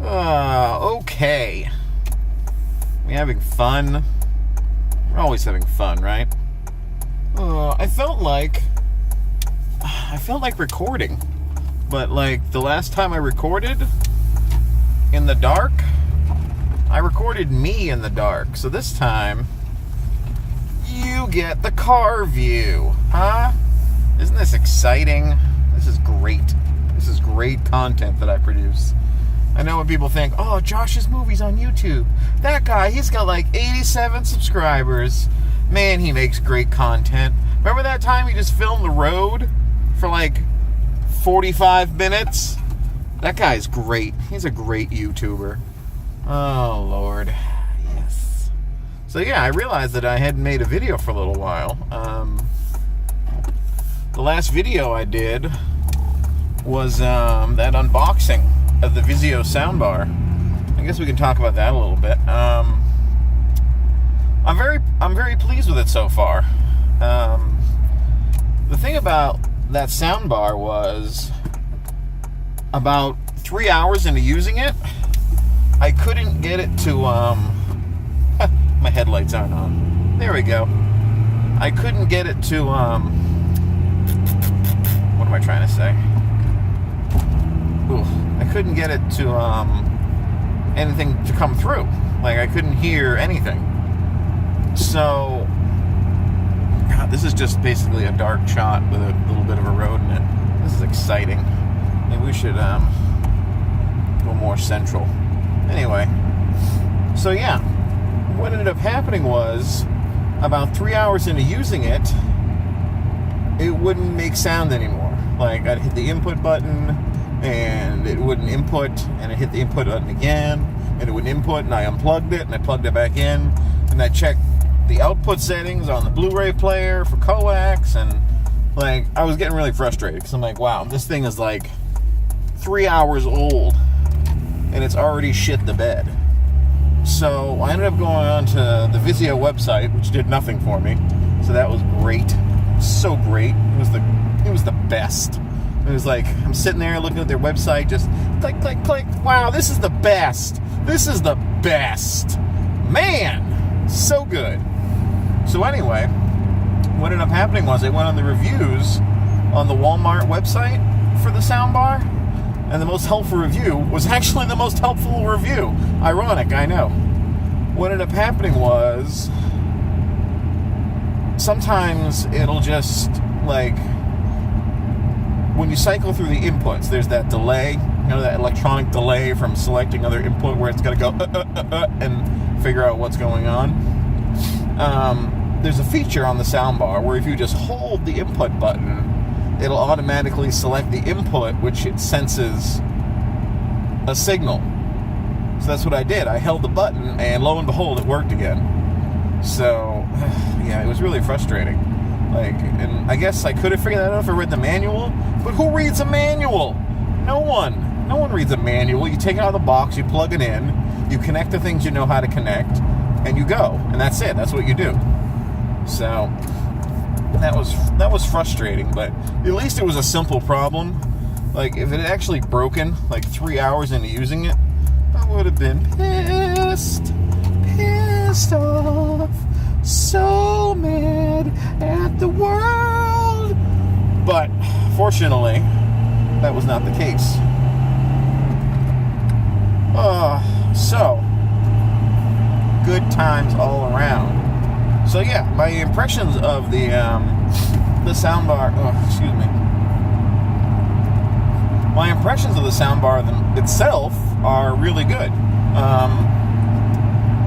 Okay. We having fun? We're always having fun, right? I felt like recording. But like the last time I recorded in the dark, I recorded me in the dark. So this time you get the car view, huh? Isn't this exciting? This is great. This is great content that I produce. I know when people think, oh, Josh's Movies on YouTube. That guy, he's got like 87 subscribers. Man, he makes great content. Remember that time he just filmed the road for like 45 minutes? That guy's great. He's a great YouTuber. Oh, Lord. Yes. So, yeah, I realized that I hadn't made a video for a little while. The last video I did was that unboxing of the Vizio soundbar. I guess we can talk about that a little bit. I'm very pleased with it so far. The thing about that soundbar was about 3 hours into using it, I couldn't get it to my headlights aren't on. There we go. I couldn't get it to what am I trying to say? I couldn't get it to anything to come through. Like I couldn't hear anything. So God, this is just basically a dark shot with a little bit of a road in it. This is exciting. Maybe we should go more central. Anyway, so yeah, what ended up happening was about 3 hours into using it, it wouldn't make sound anymore. Like I'd hit the input button and it wouldn't input, and I hit the input button again and it wouldn't input, and I unplugged it and I plugged it back in, and I checked the output settings on the Blu-ray player for coax, and like I was getting really frustrated because I'm like, wow, this thing is like 3 hours old and it's already shit the bed. So I ended up going on to the Vizio website, which did nothing for me. So that was great. So great. It was the best. It was like, I'm sitting there looking at their website, just click, click, click. Wow, this is the best. This is the best. Man, so good. So anyway, what ended up happening was I went on the reviews on the Walmart website for the soundbar, and the most helpful review was actually the most helpful review. Ironic, I know. What ended up happening was sometimes it'll just, like, when you cycle through the inputs, there's that delay, you know, that electronic delay from selecting other input where it's got to go and figure out what's going on. There's a feature on the soundbar where if you just hold the input button, it'll automatically select the input, which it senses a signal. So that's what I did. I held the button, and lo and behold, it worked again. So, yeah, it was really frustrating. Like, and I guess I could have figured that out if I read the manual, but who reads a manual? No one. No one reads a manual. You take it out of the box, you plug it in, you connect the things you know how to connect, and you go. And that's it. That's what you do. So that was frustrating, but at least it was a simple problem. Like, if it had actually broken, like 3 hours into using it, I would have been pissed off, so mad at the world. But fortunately, that was not the case. So good times all around. So yeah, my impressions of the soundbar. Excuse me. My impressions of the soundbar itself are really good.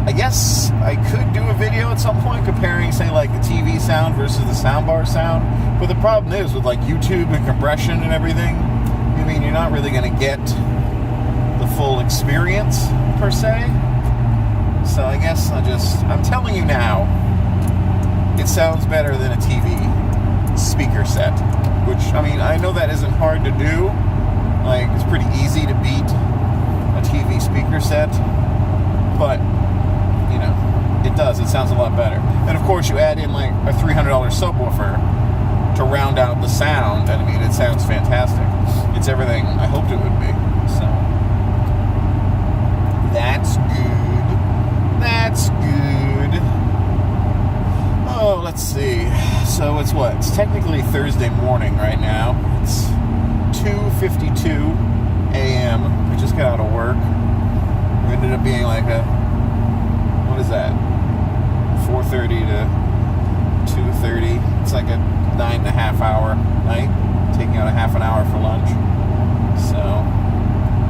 I guess I could do a video at some point comparing, say, like the TV sound versus the soundbar sound. But the problem is with like YouTube and compression and everything, I mean, you're not really going to get the full experience per se. So I guess I'm telling you now, it sounds better than a TV speaker set. Which, I mean, I know that isn't hard to do. Like, it's pretty easy to beat a TV speaker set. But, you know, it does. It sounds a lot better. And, of course, you add in, like, a $300 subwoofer to round out the sound. And, I mean, it sounds fantastic. It's everything I hoped it would be. So, That's good. That's good. Oh, let's see. So it's what? It's technically Thursday morning right now. It's 2:52 a.m. We just got out of work. It ended up being like a, what is that? 4:30 to 2:30. It's like a 9.5 hour night. Taking out a half an hour for lunch. So,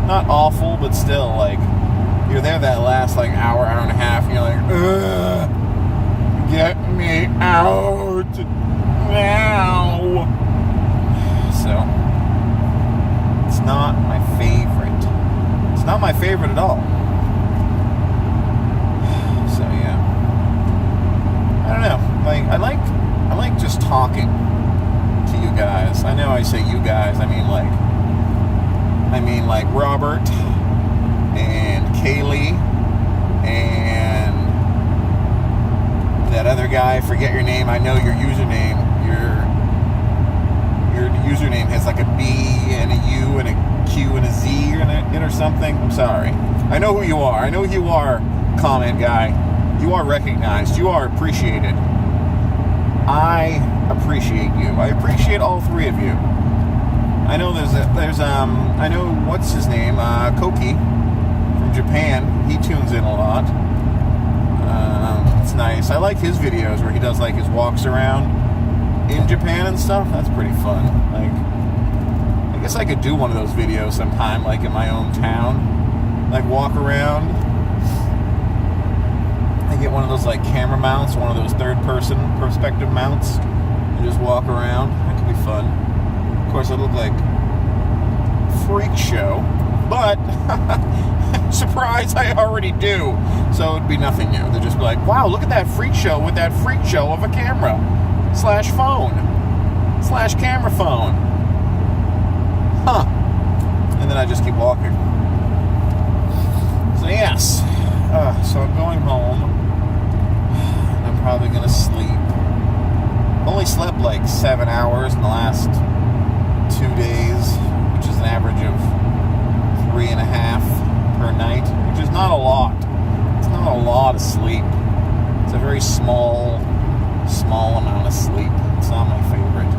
not awful, but still, like, you're there that last, like, hour and a half, and you're like, ugh, get me out now. So, it's not my favorite. It's not my favorite at all. So, yeah. I don't know. Like, I like just talking to you guys. I know I say you guys, I mean like Robert and Kaylee and that other guy, I forget your name. I know your username. Your username has like a B and a U and a Q and a Z in it or something. I'm sorry. I know who you are. I know who you are, comment guy. You are recognized. You are appreciated. I appreciate you. I appreciate all three of you. I know I know what's his name, Koki from Japan. He tunes in a lot. It's nice. I like his videos where he does like his walks around in Japan and stuff. That's pretty fun. Like, I guess I could do one of those videos sometime, like in my own town. Like walk around. I get one of those like camera mounts, one of those third-person perspective mounts, and just walk around. That could be fun. Of course, I look like freak show, but surprise, I already do. So it'd be nothing new. They'd just be like, wow, look at that freak show with that freak show of a camera / phone / camera phone. Huh. And then I just keep walking. So yes. So I'm going home. I'm probably going to sleep. Only slept like 7 hours in the last 2 days, which is an average of 3.5 per night, which is not a lot. It's not a lot of sleep. It's a very small amount of sleep. It's not my favorite.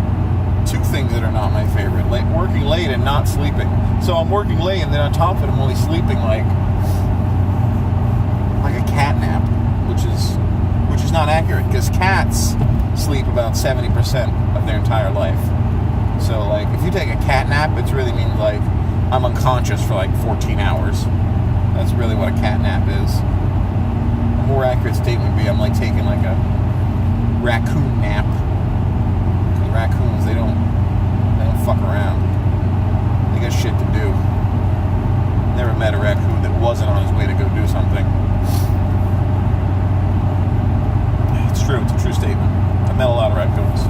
Two things that are not my favorite: working late and not sleeping. So I'm working late, and then on top of it, I'm only sleeping like a cat nap, which is not accurate, because cats sleep about 70% of their entire life. So like if you take a cat nap, it really means like I'm unconscious for like 14 hours. That's really what a cat nap is. A more accurate statement would be I'm like taking like a raccoon nap. Because raccoons, they don't fuck around. They got shit to do. Never met a raccoon that wasn't on his way to go do something. It's true. It's a true statement. I've met a lot of raccoons.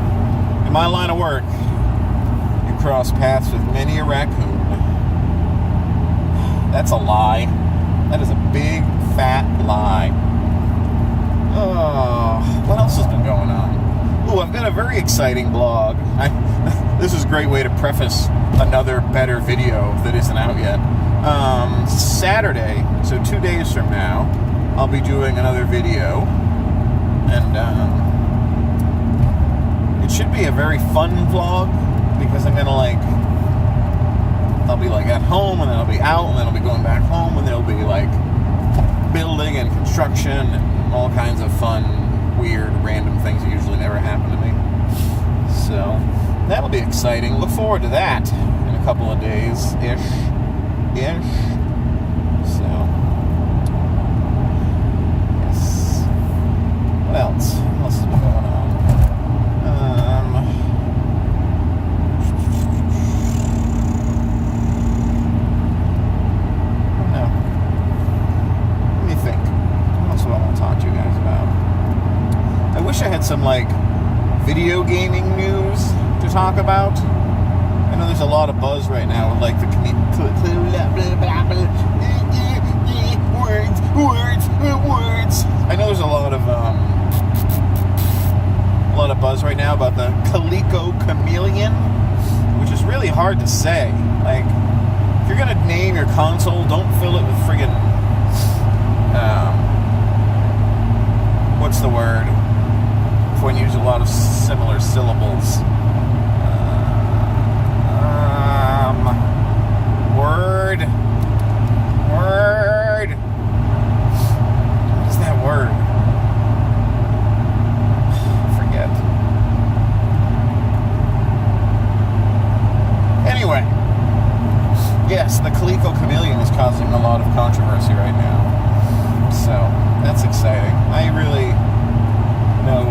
In my line of work, you cross paths with many a raccoon. That's a lie. That is a big, fat lie. Oh, what else has been going on? Ooh, I've got a very exciting blog. This is a great way to preface another better video that isn't out yet. Saturday, so 2 days from now, I'll be doing another video. And it should be a very fun vlog, because I'm gonna I'll be like at home, and then I'll be out, and then I'll be going back home, and there'll be like building and construction and all kinds of fun, weird, random things that usually never happen to me. So that'll be exciting. Look forward to that in a couple of days ish. So yes. What else? What else has been going on? I had some video gaming news to talk about. I know there's a lot of buzz right now with the words. I know there's a lot of buzz right now about the Coleco Chameleon, which is really hard to say. If you're gonna name your console, don't fill it with friggin' what's the word? When you use a lot of similar syllables. Word. What is that word? Forget. Anyway. Yes, the Coleco Chameleon is causing a lot of controversy right now. So, that's exciting. I really know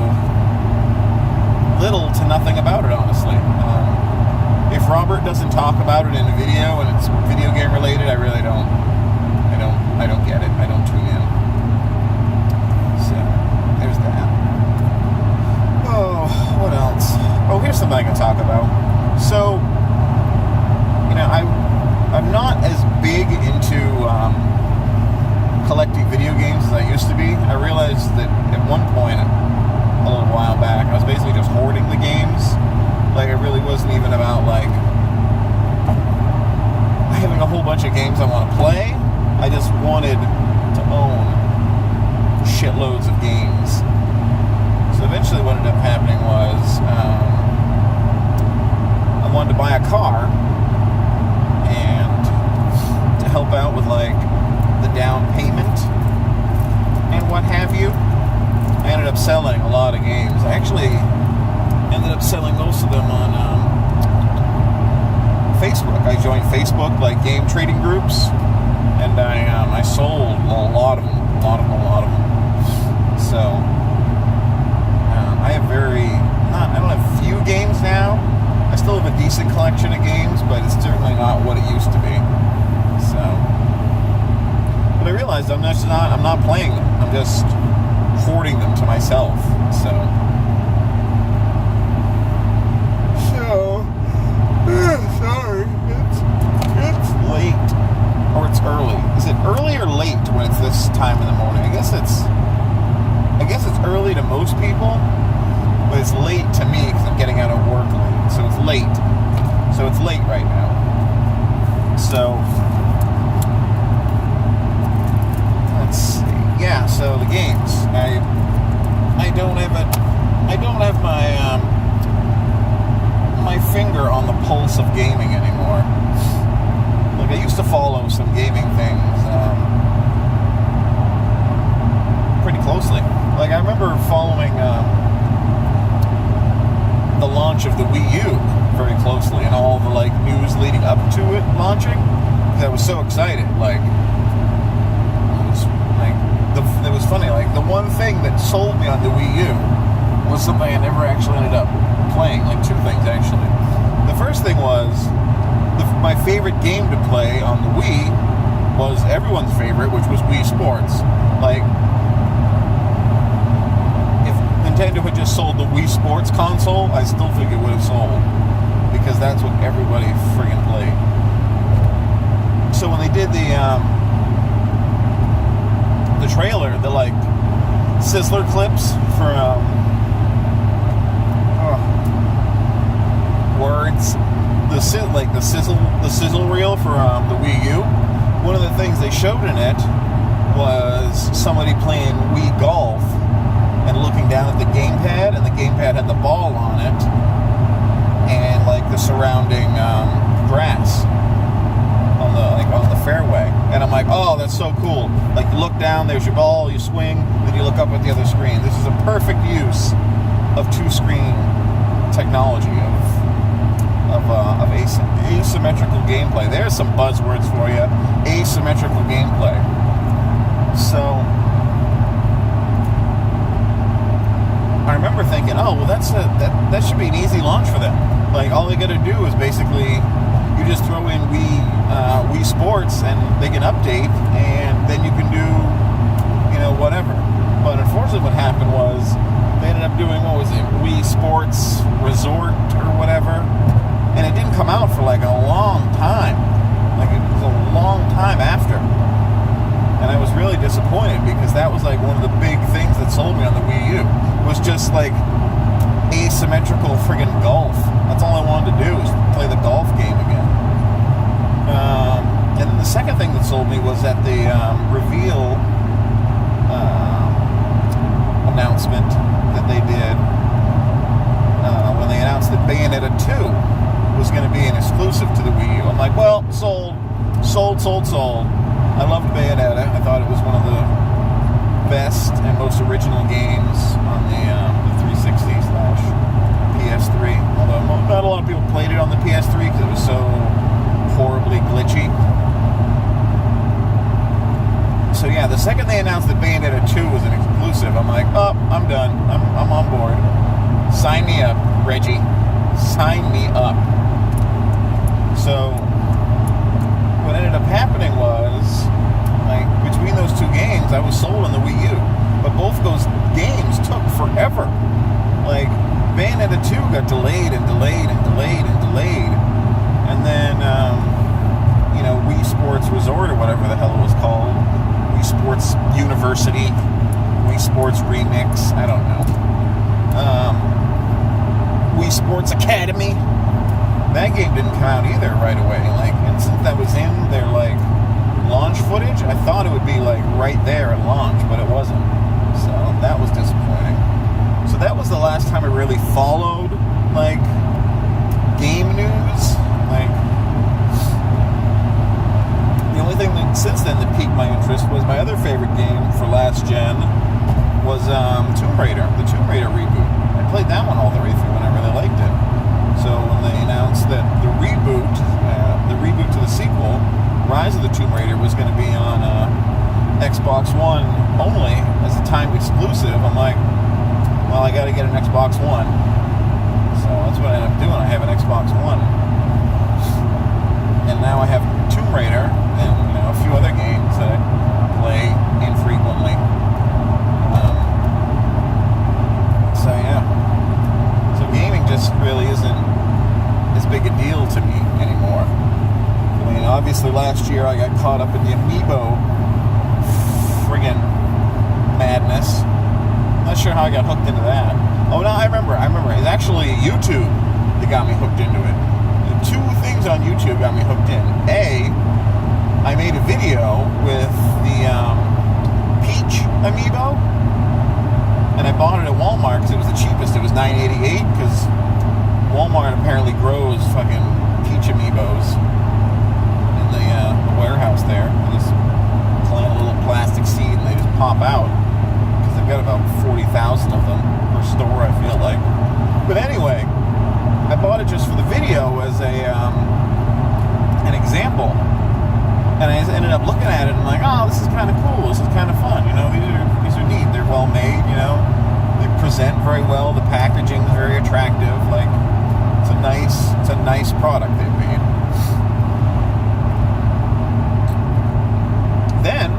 little to nothing about it, honestly. If Robert doesn't talk about it in a video and it's video game related, I really don't get it. I don't tune in. So, there's that. Oh, what else? Oh, here's something I can talk about. So, I'm not as big into collecting video games as I used to be. I realized that at one point, a little while back, I was basically just hoarding the games. Like, it really wasn't even about, like, having a whole bunch of games I want to play. I just wanted to own shitloads of games. So eventually what ended up happening was I wanted to buy a car, and to help out with, like, the down payment and what have you, I ended up selling a lot of games. I actually ended up selling most of them on Facebook. I joined Facebook, like, game trading groups, and I sold a lot of them. So I have I don't have few games now. I still have a decent collection of games, but it's certainly not what it used to be. So, but I realized I'm not playing them. I'm just hoarding them to myself. So sorry, it's late, or it's early. Is it early or late when it's this time in the morning? I guess it's early to most people, but it's late to me because I'm getting out of work late. So it's late. So it's late right now. So let's see. Yeah. So the games. I don't have my finger on the pulse of gaming anymore. Like, I used to follow some gaming things pretty closely. Like, I remember following the launch of the Wii U very closely, and all the, like, news leading up to it launching. I was so excited. Like, it was funny. Like, the one thing that sold me on the Wii U was something I never actually ended up playing. Like, two things, actually. The first thing was my favorite game to play on the Wii was everyone's favorite, which was Wii Sports. Like, if Nintendo had just sold the Wii Sports console, I still think it would have sold, because that's what everybody friggin' played. So when they did the trailer, the, like, sizzler clips for words, the sizzle reel for the Wii U. One of the things they showed in it was somebody playing Wii Golf and looking down at the gamepad, and the gamepad had the ball on it and, like, the surrounding grass on the fairway. And I'm like, oh, that's so cool. Like, you look down, there's your ball, you swing, then you look up at the other screen. This is a perfect use of two-screen technology, of asymmetrical gameplay. There's some buzzwords for you. Asymmetrical gameplay. So I remember thinking, oh, well, that should be an easy launch for them. Like, all they got to do is basically, you just throw in Wii Sports and they can update, and then you can do, whatever. But unfortunately what happened was they ended up doing, what was it, Wii Sports Resort or whatever, and it didn't come out for, like, a long time. Like, it was a long time after. And I was really disappointed, because that was, like, one of the big things that sold me on the Wii U. It was just, like, asymmetrical friggin' golf. That's all I wanted to do, was play the golf game again. And then the second thing that sold me was at the reveal announcement that they did when they announced that Bayonetta 2 was going to be an exclusive to the Wii U. I'm like, well, sold. I loved Bayonetta. I thought it was one of the best and most original games on the 360/PS3. Although not a lot of people played it on the PS3 because it was so horribly glitchy. So yeah, the second they announced that Bayonetta 2 was an exclusive, I'm like, oh, I'm done. I'm on board. Sign me up, Reggie. Sign me up. So what ended up happening was, like, between those two games, I was sold on the Wii U. But both those games took forever. Like, Bayonetta 2 got delayed. And then, Wii Sports Resort, or whatever the hell it was called, Wii Sports University, Wii Sports Remix, I don't know. Wii Sports Academy. That game didn't come out either right away. Like, and since that was in their, like, launch footage, I thought it would be, like, right there at launch, but it wasn't. So that was disappointing. So that was the last time I really followed, like, game news. Like, the only thing that since then that piqued my interest was my other favorite game for last gen was Tomb Raider, the Tomb Raider reboot. I played that one all the way through and I really liked it. So when they announced that the reboot to the sequel, Rise of the Tomb Raider, was going to be on Xbox One only as a timed exclusive, I'm like, well, I got to get an Xbox One. So that's what I ended up doing. I have an Xbox One. And now I have Tomb Raider and a few other games that I play infrequently. So yeah. So gaming just really isn't as big a deal to me anymore. I mean, obviously last year I got caught up in the Amiibo friggin' madness. Not sure how I got hooked into that. Oh, no, I remember. It's actually YouTube that got me hooked into it. The two things on YouTube got me hooked in. A, I made a video with the Peach Amiibo, and I bought it at Walmart because it was the cheapest. It was $9.88 because Walmart apparently grows fucking Peach Amiibos in the warehouse there. They just plant a little plastic seed and they just pop out. They've got about 40,000 of them per store, I feel like. But anyway, I bought it just for the video as an example. And I ended up looking at it and like, oh, this is kind of cool. This is kind of fun. These are neat. They're well made. They present very well. The packaging is very attractive. Like, it's a nice product they've made. Then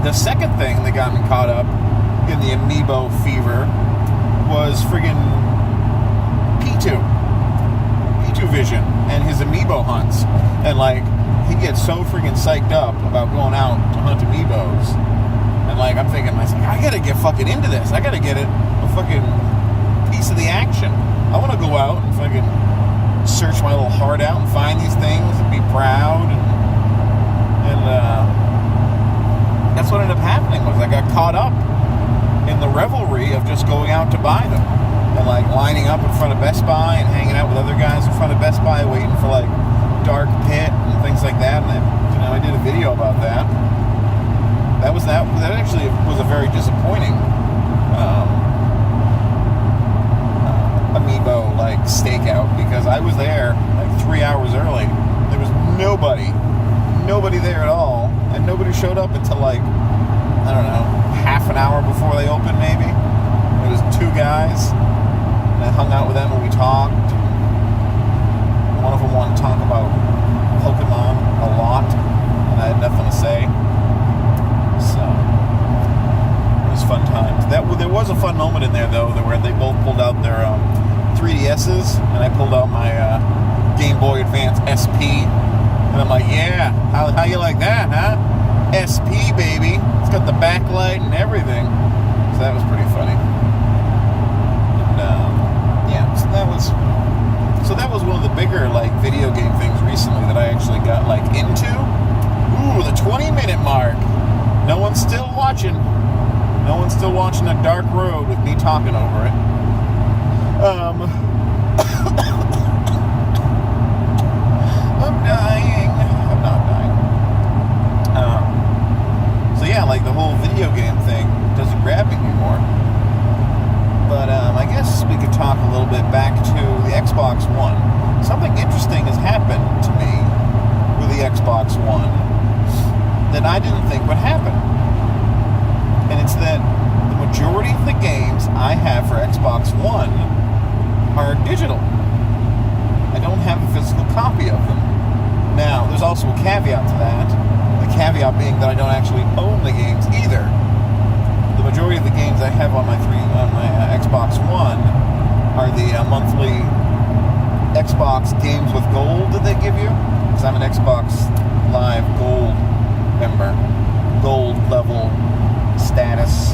the second thing that got me caught up in the Amiibo fever was friggin' P2 Vision and his Amiibo hunts. And like, he gets so friggin' psyched up about going out to hunt Amiibos. And like, I'm thinking to myself, I gotta get fucking into this. I gotta get a fucking piece of the action. I wanna go out and fucking search my little heart out and find these things and be proud and that's what ended up happening was I got caught up in the revelry of just going out to buy them and like lining up in front of Best Buy and hanging out with other guys in front of Best Buy waiting for like Dark Pit and things like that. And I did a video about that. That actually was a very disappointing Amiibo like stakeout because I was there like 3 hours early. There was nobody there at all, and nobody showed up until like, I don't know, half an hour before they opened maybe. It was two guys, and I hung out with them and we talked. One of them wanted to talk about Pokemon a lot, and I had nothing to say. So it was fun times. There was a fun moment in there though, where they both pulled out their 3DSs, and I pulled out my Game Boy Advance SP. And I'm like, yeah, how you like that, huh? SP, baby. It's got the backlight and everything. So that was pretty funny. And, yeah, so that was one of the bigger, like, video game things recently that I actually got, like, into. Ooh, the 20-minute mark. No one's still watching. No one's still watching A Dark Road with me talking over it. I'm dying. I'm not dying. So yeah, like the whole video game thing doesn't grab me anymore. But I guess we could talk a little bit back to the Xbox One. Something interesting has happened to me with the Xbox One that I didn't think would happen. And it's that the majority of the games I have for Xbox One are digital. I don't have a physical copy of them. Now, there's also a caveat to that. The caveat being that I don't actually own the games either. The majority of the games I have on my Xbox One are the monthly Xbox Games with Gold that they give you. Because I'm an Xbox Live Gold member. Gold level status,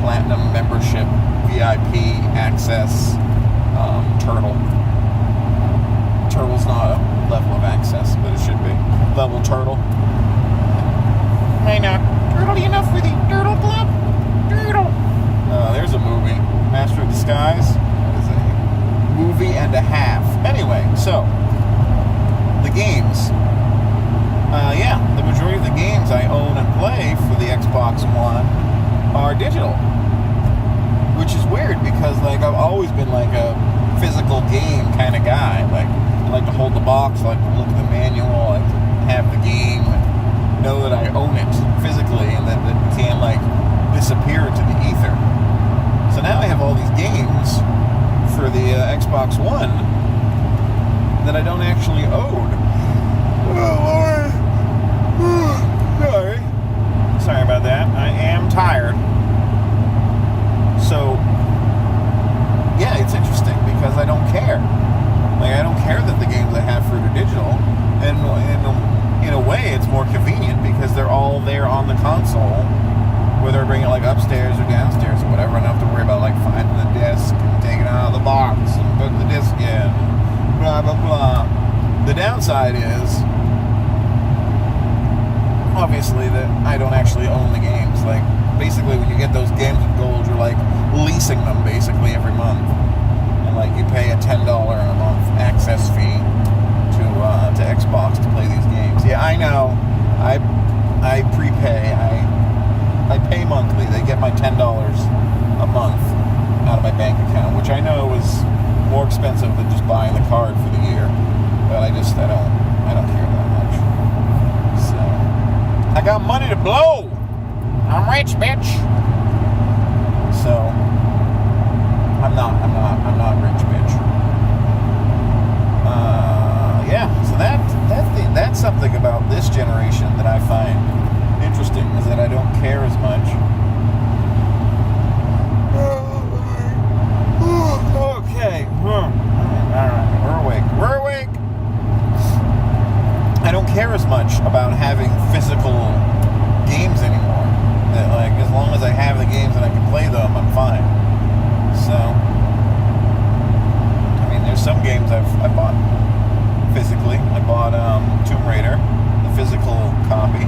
platinum membership, VIP access, Turtle. Turtle's not a level of access, but it should be. Level Turtle. May not turtle enough for the Turtle Club? Turtle. There's a movie. Master of Disguise. That is a movie and a half. Anyway, so the games. Yeah, the majority of the games I own and play for the Xbox One are digital. Which is weird because like I've always been like a physical game kind of guy. Like I like to hold the box, I like to look at the manual, I like to have the game, know that I own it physically and that it can't like disappear into the ether. So now I have all these games for the Xbox One that I don't actually own. Oh Lord. Sorry about that. I am tired. So, yeah, it's interesting because I don't care. Like, I don't care that the games I have for it are digital. And in a way, it's more convenient because they're all there on the console, whether I bring it like upstairs or downstairs or whatever. I don't have to worry about like finding the disc and taking it out of the box and putting the disc in. Blah, blah, blah. The downside is, obviously, that I don't actually own the games. Like, basically, when you get those games with gold, you're like leasing them basically every month, and like you pay a $10 a month access fee to Xbox to play these games. Yeah, I know. I prepay. I pay monthly. They get my $10 a month out of my bank account, which I know is more expensive than just buying the card for the year. But I don't care that much. So I got money to blow. I'm rich, bitch. So I'm not rich, bitch. Yeah. So that's something about this generation that I find interesting is that I don't care as much. Okay. All right. We're awake. I don't care as much about having physical games anymore. That, like, as long as I have the games and I can play them, I'm fine. So, I mean, there's some games I bought physically. I bought Tomb Raider, the physical copy,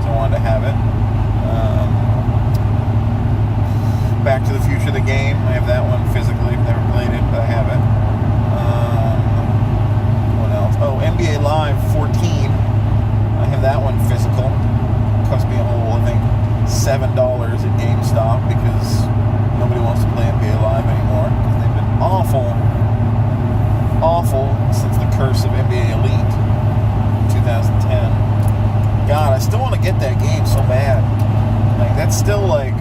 so I wanted to have it. Back to the Future, the game, I have that one physically. I've never played it, but I have it. What else? Oh, NBA Live 14. I have that one physical. It cost me a whole, I think, $7 at GameStop because nobody wants to play NBA Live anymore because they've been awful since the curse of NBA Elite in 2010. God, I still want to get that game so bad. Like, that's still like,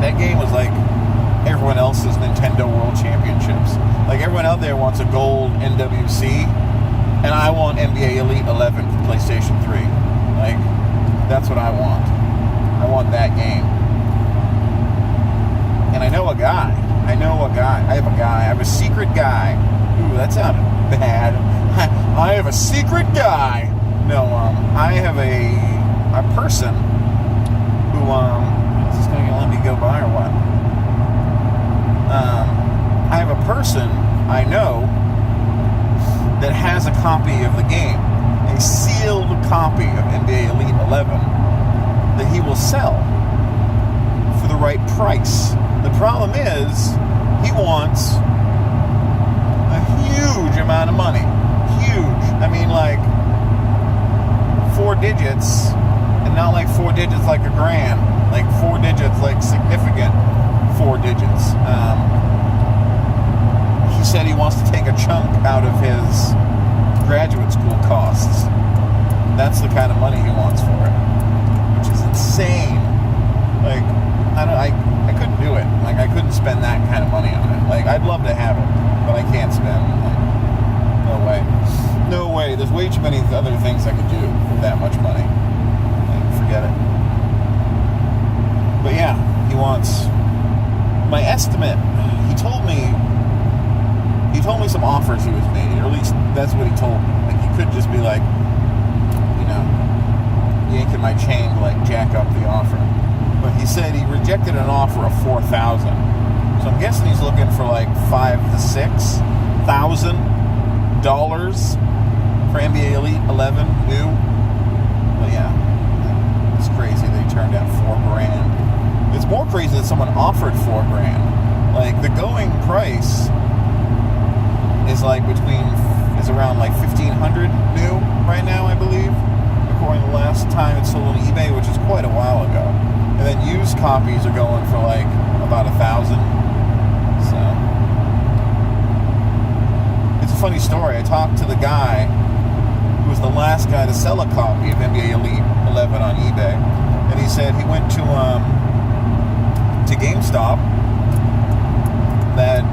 that game was like everyone else's Nintendo World Championships. Like, everyone out there wants a gold NWC, and I want NBA Elite 11 for PlayStation 3. Like, that's what I want. I want that game. And I know a guy. I have a secret guy. Ooh, that sounded bad. I have a secret guy. No, I have a person who, is this going to let me go by or what? I have a person I know that has a copy of the game. A sealed copy of NBA Elite 11 that he will sell the right price. The problem is, he wants a huge amount of money. Huge. I mean, like 4 digits, and not like 4 digits like a grand. Like 4 digits, like significant 4 digits. He said he wants to take a chunk out of his graduate school costs. That's the kind of money he wants for it, which is insane. Like, I couldn't do it. Like, I couldn't spend that kind of money on it. Like, I'd love to have it, but I can't spend. Like, no way. No way. There's way too many other things I could do with that much money. Like, forget it. But yeah, he wants my estimate. He told me some offers he was made, or at least that's what he told me. Like, he could just be like, you know, yanking my chain to like jack up the offer. But he said he rejected an offer of $4,000. So I'm guessing he's looking for like $5,000 to $6,000 for NBA Elite 11 new. But yeah, it's crazy they turned down $4,000. It's more crazy that someone offered $4,000. Like, the going price is around like $1,500 new right now, I believe, according to the last time it sold on eBay, which is quite a while ago. And then used copies are going for like about $1,000. So it's a funny story. I talked to the guy who was the last guy to sell a copy of NBA Elite 11 on eBay, and he said he went to GameStop that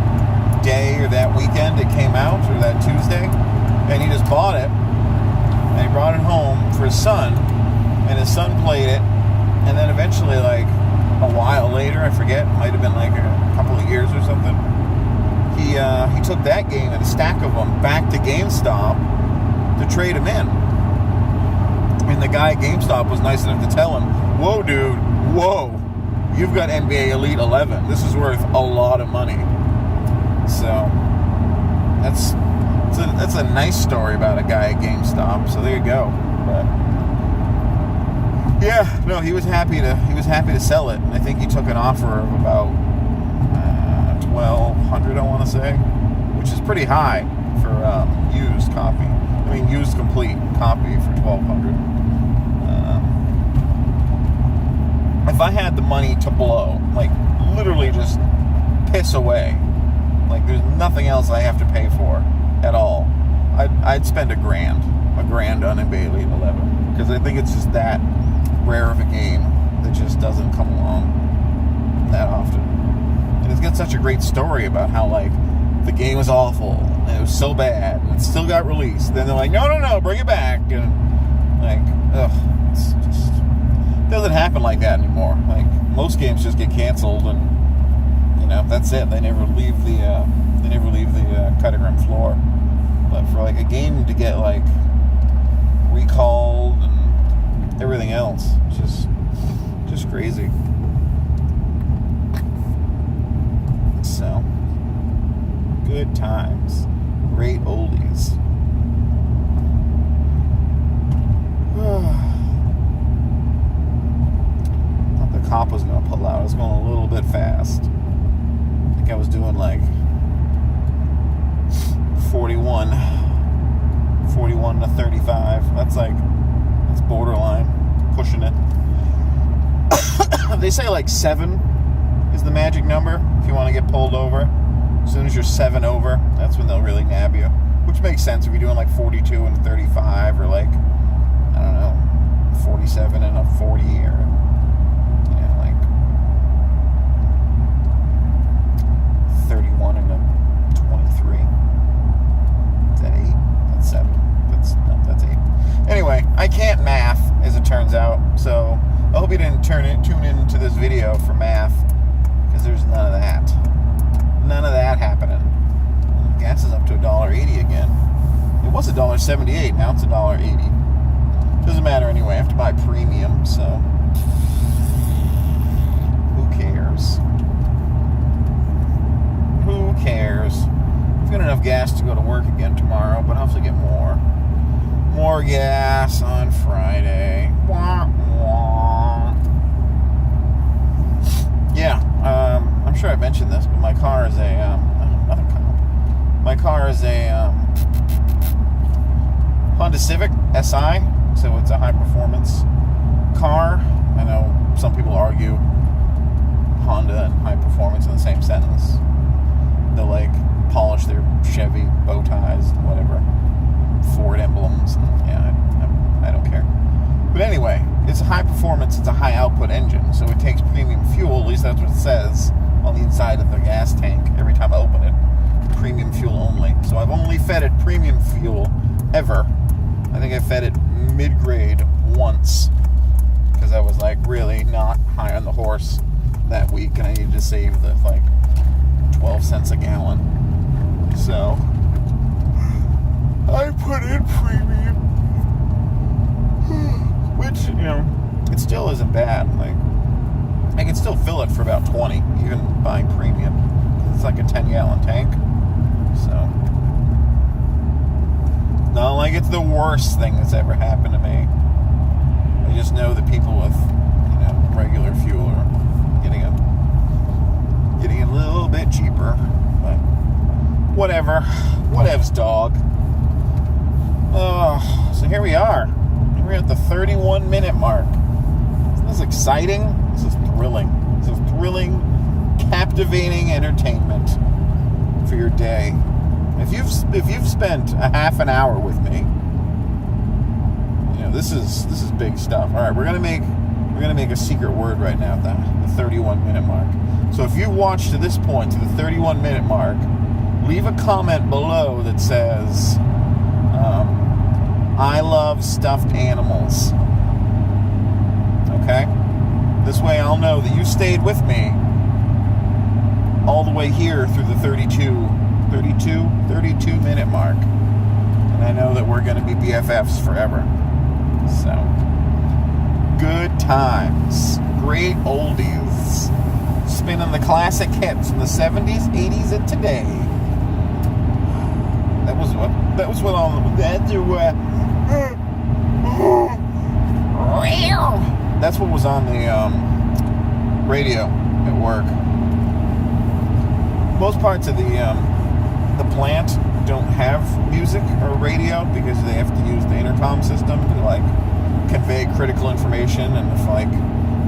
day or that weekend it came out, or that Tuesday, and he just bought it, and he brought it home for his son, and his son played it, and then eventually, like a while later, I forget, might have been like a couple of years or something, he took that game and a stack of them back to GameStop to trade them in. And the guy at GameStop was nice enough to tell him, whoa dude, whoa, you've got NBA Elite 11, this is worth a lot of money. So that's a nice story about a guy at GameStop. So there you go. But yeah, no, he was happy to sell it. And I think he took an offer of about $1,200, I want to say, which is pretty high for used copy. I mean, used complete copy for $1,200. If I had the money to blow, like literally just piss away, like there's nothing else I have to pay for at all, I'd spend $1,000 on NBA Elite 11, because I think it's just that rare of a game that just doesn't come along that often. And it's got such a great story about how like the game was awful and it was so bad and it still got released. Then they're like, no, bring it back, and like, it's just doesn't happen like that anymore. Like, most games just get canceled, and you know, that's it. They never leave the cutting room floor. But for like a game to get like recalled and everything else, just crazy. So good times, great oldies. Thought the cop was gonna pull out. I was going a little bit fast. I think I was doing like 41 to 35. That's borderline pushing it. They say like 7 is the magic number if you want to get pulled over. As soon as you're 7 over, that's when they'll really nab you, which makes sense if you're doing like 42 and 35, or like, I don't know, 47 and a 40, or like 31 and a 23. Is that 8? That's 7. That's 8. Anyway, I can't math, as it turns out, so I hope you didn't tune into this video for math, because there's none of that. None of that happening. Gas is up to $1.80 again. It was $1.78, now it's $1.80. Doesn't matter anyway, I have to buy premium, so who cares? Who cares? I've got enough gas to go to work again tomorrow, but I'll have to get more gas on Friday. Wah, wah. mentioned this, but my car is a Honda Civic SI, so it's a high performance car. I know some people argue Honda and high performance in the same sentence. They'll like polish their Chevy bow ties and whatever, Ford emblems, and I don't care. But anyway, it's a high performance, it's a high output engine, so it takes premium fuel, at least that's what it says on the inside of the gas tank every time I open it. Premium fuel only. So I've only fed it premium fuel ever. I think I fed it mid-grade once because I was like really not high on the horse that week and I needed to save the like 12 cents a gallon. So I put in premium, which, you know, it still isn't bad. Like, I can still fill it for about 20, even buying premium. It's like a 10-gallon tank. So, not like it's the worst thing that's ever happened to me. I just know that people with, you know, regular fuel are getting a little bit cheaper. But whatever. Whatevs, dog. So here we are. We're at the 31-minute mark. Isn't this exciting? This is thrilling. This is thrilling, captivating entertainment for your day. If you've spent a half an hour with me, you know, this is big stuff. All right, we're gonna make a secret word right now at the 31-minute mark. So if you've watched to this point, to the 31-minute mark, leave a comment below that says, I love stuffed animals. Okay? This way I'll know that you stayed with me all the way here through the 32-minute mark. And I know that we're going to be BFFs forever. So, good times. Great oldies. Spinning the classic hits from the 70s, 80s, and today. That's what was on the radio at work. Most parts of the plant don't have music or radio because they have to use the intercom system to like convey critical information, and if like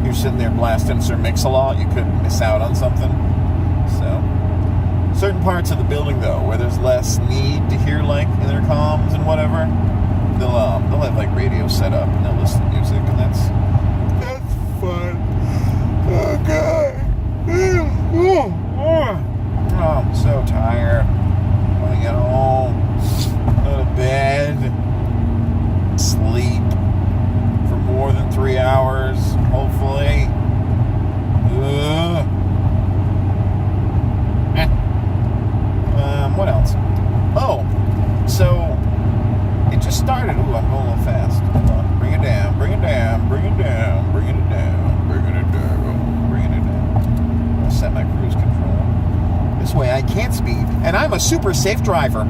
you're sitting there blasting Sir Mix-a-Lot, you could miss out on something. So certain parts of the building though, where there's less need to hear like intercoms and whatever, they'll have like radio set up and they'll listen to music, and that's fun. Okay. Oh, I'm so tired. I want to get home, go to bed, sleep for more than 3 hours, hopefully. What else? Oh, so it just started. Ooh, I'm going a little fast. Hold on. Bring it down, bring it down, bring it down, bring it down, bring it down, bring it down. I'll set my cruise control. This way I can't speed, and I'm a super safe driver.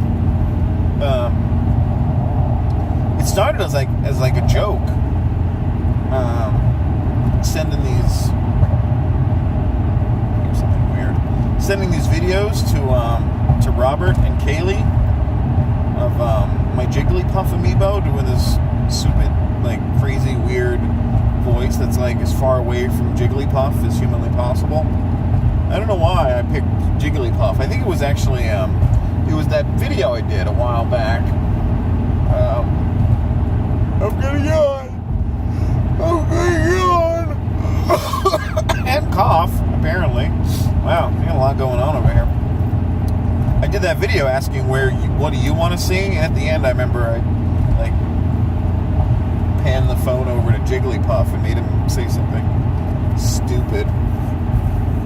It started as like a joke. Sending these. Here's something weird. Sending these videos to Robert and Kaylee of my Jigglypuff amiibo, doing this stupid, like crazy, weird voice that's like as far away from Jigglypuff as humanly possible. I don't know why I picked Jigglypuff. I think it was actually it was that video I did a while back. I'm gonna yawn. And cough, apparently. Wow, we got a lot going on over here. I did that video asking what do you want to see, and at the end I remember I like panned the phone over to Jigglypuff and made him say something stupid.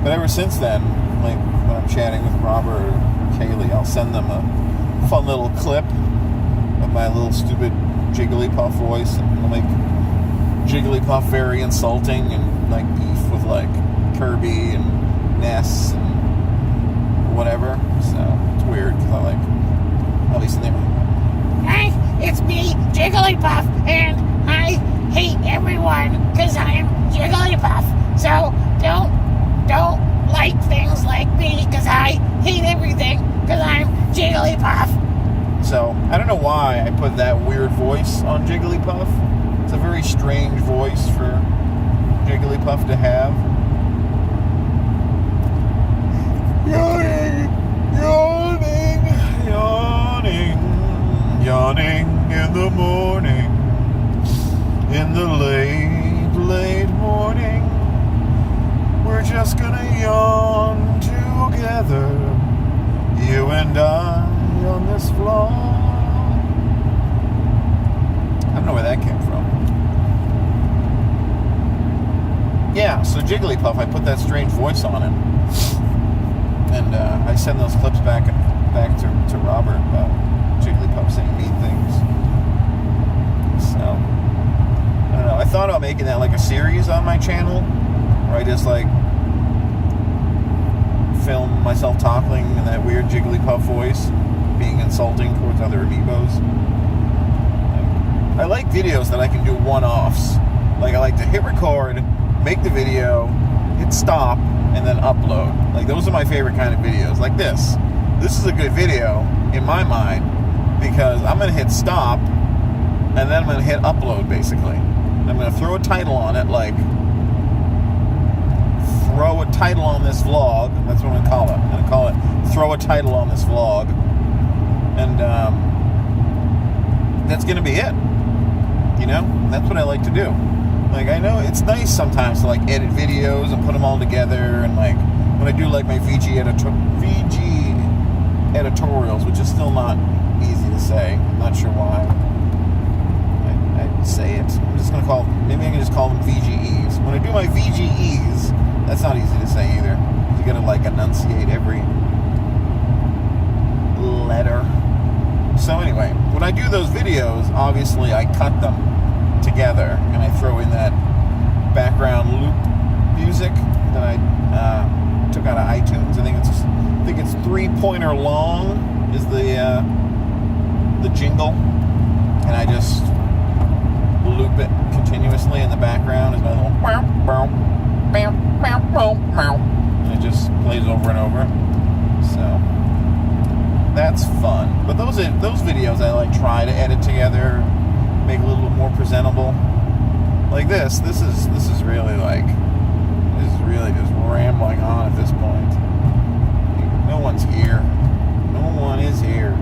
But ever since then, like when I'm chatting with Robert or Kaylee, I'll send them a fun little clip of my little stupid Jigglypuff voice, and I'll make Jigglypuff very insulting and like beef with like Kirby and Ness and whatever. So it's weird because I like at least the name. Hi, it's me, Jigglypuff, and I hate everyone because I'm Jigglypuff. So don't like things like me, because I hate everything, because I'm Jigglypuff. So, I don't know why I put that weird voice on Jigglypuff. It's a very strange voice for Jigglypuff to have. Yawning, yawning, yawning, yawning in the morning, in the late, late morning. We're just gonna yawn together, you and I on this vlog. I don't know where that came from. Yeah, so Jigglypuff, I put that strange voice on it. And I send those clips back to Robert about Jigglypuff saying mean things. So, I don't know. I thought about making that like a series on my channel, where I just like film myself talking in that weird Jigglypuff voice, being insulting towards other amiibos. I like videos that I can do one-offs. Like, I like to hit record, make the video, hit stop, and then upload. Like, those are my favorite kind of videos. Like this. This is a good video, in my mind, because I'm going to hit stop, and then I'm going to hit upload, basically. And I'm going to throw a title on it, like, throw a title on this vlog. That's what I'm going to call it. I'm going to call it throw a title on this vlog. And that's going to be it. You know? That's what I like to do. Like, I know it's nice sometimes to, like, edit videos and put them all together. And, like, when I do, like, my VG editorials, which is still not easy to say. I'm not sure why I say it. I'm just going to call them, maybe I can just call them VGEs. When I do my VGEs, that's not easy to say either. You got to, like, enunciate every letter. So anyway, when I do those videos, obviously I cut them together and I throw in that background loop music that I took out of iTunes. I think it's 3-pointer long is the jingle, and I just loop it continuously in the background as my little and it just plays over and over. So that's fun. But those videos I like try to edit together, make a little bit more presentable. Like this is really just rambling on at this point. No one's here. No one is here.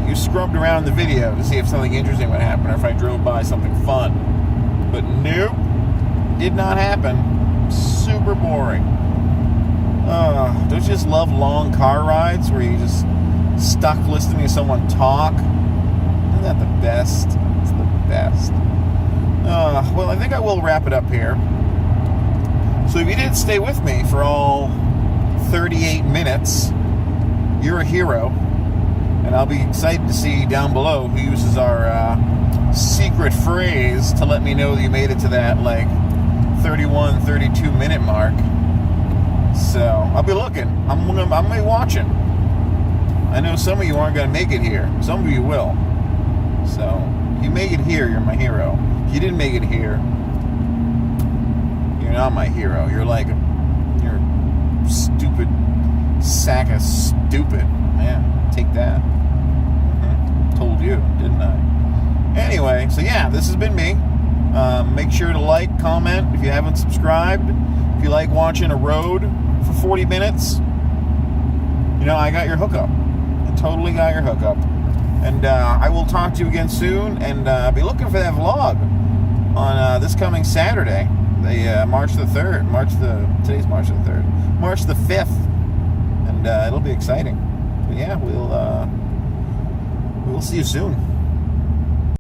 You scrubbed around the video to see if something interesting would happen or if I drove by something fun. But nope, did not happen. Super boring. Don't you just love long car rides where you just stuck listening to someone talk? Isn't that the best? It's the best. Well, I think I will wrap it up here. So if you did stay with me for all 38 minutes, you're a hero. And I'll be excited to see down below who uses our secret phrase to let me know that you made it to that, like, 31, 32 minute mark. So, I'll be looking. I'm gonna be watching. I know some of you aren't going to make it here. Some of you will. So, if you make it here, you're my hero. If you didn't make it here, you're not my hero. You're a stupid sack of stupid. Yeah, take that. Told you, didn't I? Anyway, so yeah, this has been me. Make sure to like, comment if you haven't subscribed. If you like watching a road for 40 minutes, you know, I got your hookup. I totally got your hookup. And I will talk to you again soon, and be looking for that vlog on this coming Saturday, the March the 3rd. Today's March the 3rd. March the 5th. And it'll be exciting. But yeah, we'll see you soon.